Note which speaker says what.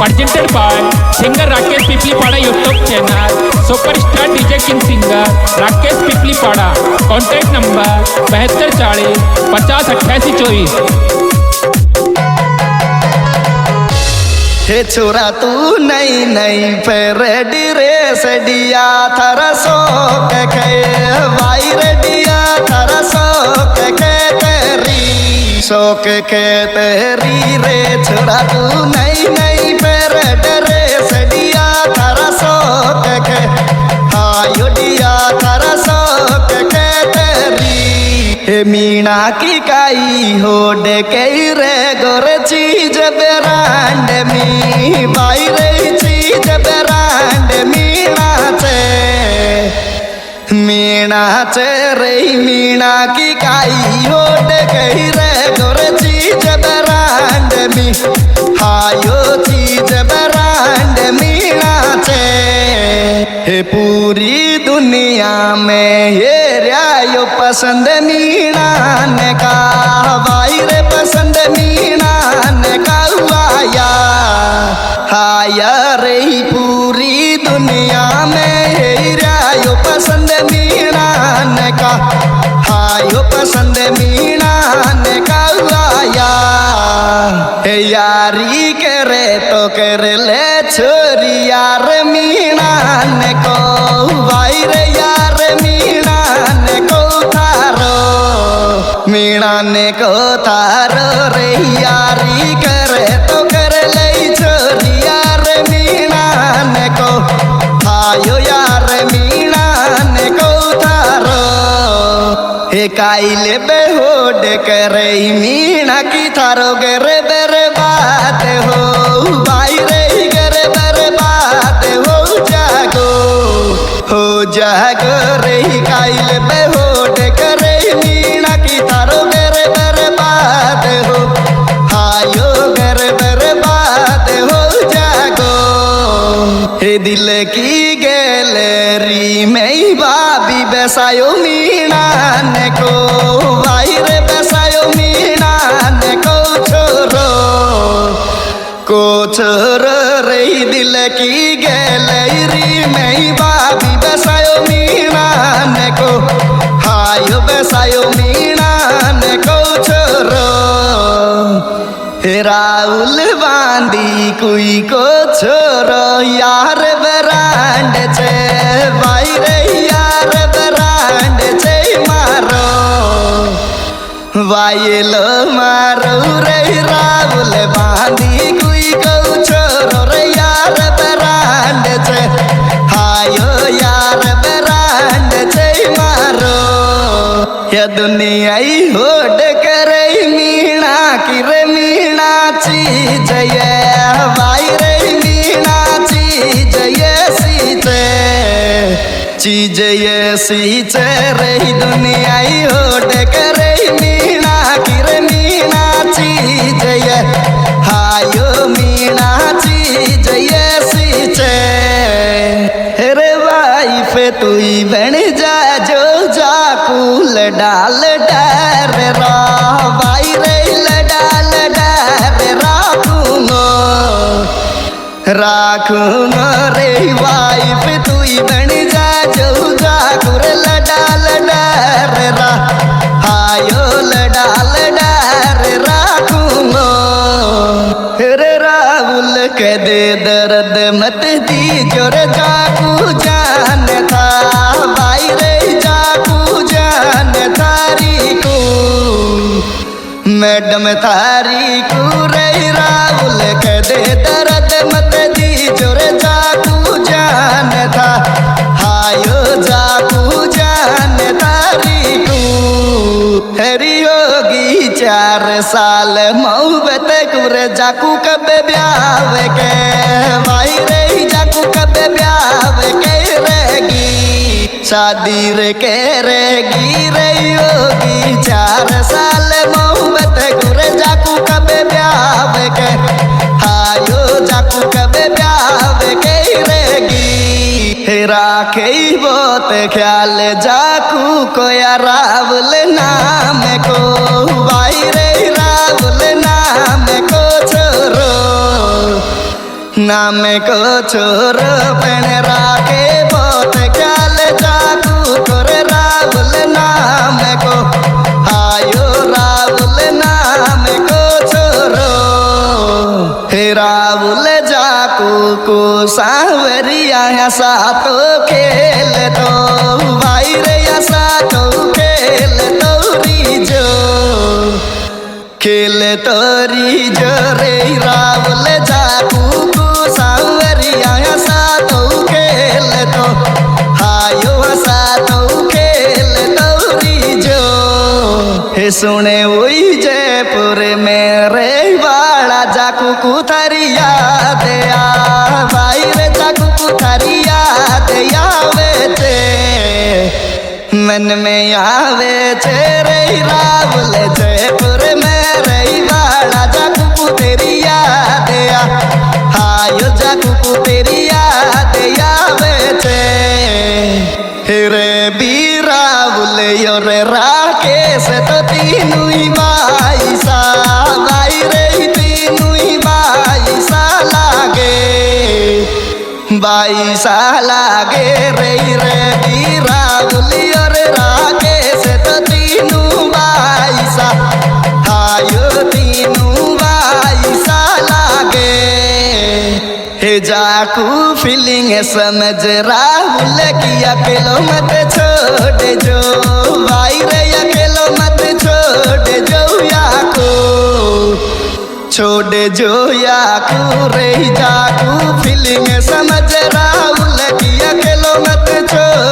Speaker 1: presented by singer Rakesh Piplipada YouTube channel, superstar DJ King singer Rakesh Piplipada, contact number 7240 50 88 24।
Speaker 2: हे छोरा तू नई नई पे रेडी रे सडिया थारा सो के भाई रेडिया थारा सो के तेरी रे छोरा तू नई नई पे रेडी रे सडिया थारा सो के हायो डिया थारा सो के तेरी हे मीना की काई हो डे के रे गोरे चीज बेरांड मी भाई रे चीज बेरांड मीना चे रे मीना की काई हो डे के रे गोरे चीज बेरांड मी हायो चीज बेरांड मीना चे हे पूरी दुनिया में ये यो पसंद मीना ने का भाई रे पसंद मीना ने का हुआ हाया रे पूरी दुनिया में यो पसंद मीना ने का हायो पसंद मीना ने का हुआ हे यारी करे तो कर ले छोरी यार मीना ने को भाई रे यार मीना ने को थारो रे यारी करे तो कर ले छोरी यार मीना ने को हायो यार मीना ने को थारो हे काइले बेहोड करे मीना की थारो गरे बेरे बात हो भाई रे गरे बेरे बात हो जागो रे काइले बेहोड करे मीना की थारो गरे बेरे बात हो हायो गरे बेरे बात हो जागो हे दिल की गैलरी में भाभी बेसायो मीना ने को भाई रे बेसायो मीना ने को छोरो रे दिल की गैलरी में भाभी बेसायो मीना ने को हायो बेसायो मीना ने को छोरो हे राहुल बांदी कोई को छोरो यार बरांड छे भाई रे यार बरांड छे मारो वायलो मारो रे राहुल बांदी कोई को छोरो रे यार बरांड छे हायो यार बरांड छे मारो ये दुनिया ही होड़ करे मीना की रे मीना चीज ये भाई रे मीना चीज ये सीचे रे दुनिया ही होड़ करे मीना की रे मीना चीज ये हायो मीना चीज ये सीचे रे वाइफ तू बन जा जो जाकूल डाल डर रा भाई रे लडाल डर राखूंगो रे वाइफ तू बन जा जो जाकूल लडाल डर रा हायो लडाल डर राखूंगो रे राहुल के दे दर्द मत दी जोर जाकू जान था भाई रे जाकू जान थारी को मैडम थारी को रे राहुल के दे दर्द मत दी जोर जाकू जान था हायो जाकू जान थारी को हरी होगी 4 साल मोहब्बत कुरे जाकू कब ब्याह के भाई रे जाकू कब ब्याह के रहेगी शादी रे के रहेगी रे होगी 4 साल मोहब्बत कुरे जाकू कब ब्याह के हायो जाकू कब ब्याह के रहेगी राखे बहुत ख्याल जाकू को या राहुल नाम को भाई रे राहुल नाम को छोरो नाम को छोर पण राखे बहुत ख्याल जाकू तोरे राहुल नाम को आयो राहुल नाम को छोरो हे राहुल जाकू को सांवरिया ऐसा तो खेल तो भाई रे ऐसा तो खेल तोरी जो खेल तोरी जो रे राहुल जाकू को सांवरिया ऐसा तो खेल तो हायो ऐसा तो खेल तोरी जो हे सुने वही जयपुर में रे वाला जाकू कुथरिया दया भाई रे जाकू कुथरिया दया वे मन में आवे छे रे राहुल जयपुर में रे वाला जाकू कुथरिया दया हायो जाकू तेरी याद आवे छे रे बीरावुल यो रे राकेश तो तीनू ही बाईसा भाई रे तीनू ही बाईसा लागे बाईसा लागे रे बीरावुल यो रे राकेश तो तीनू बाईसा हायो तीनू बाईसा लागे हे जाकू फीलिंग समझ राहुल की अकेलो मत छोड़ जो भाई रे अकेलो मत छोड़ जो याकू छोड़ जो याकू रे जाकू फीलिंग समझ राहुल की अकेलो मत छोड़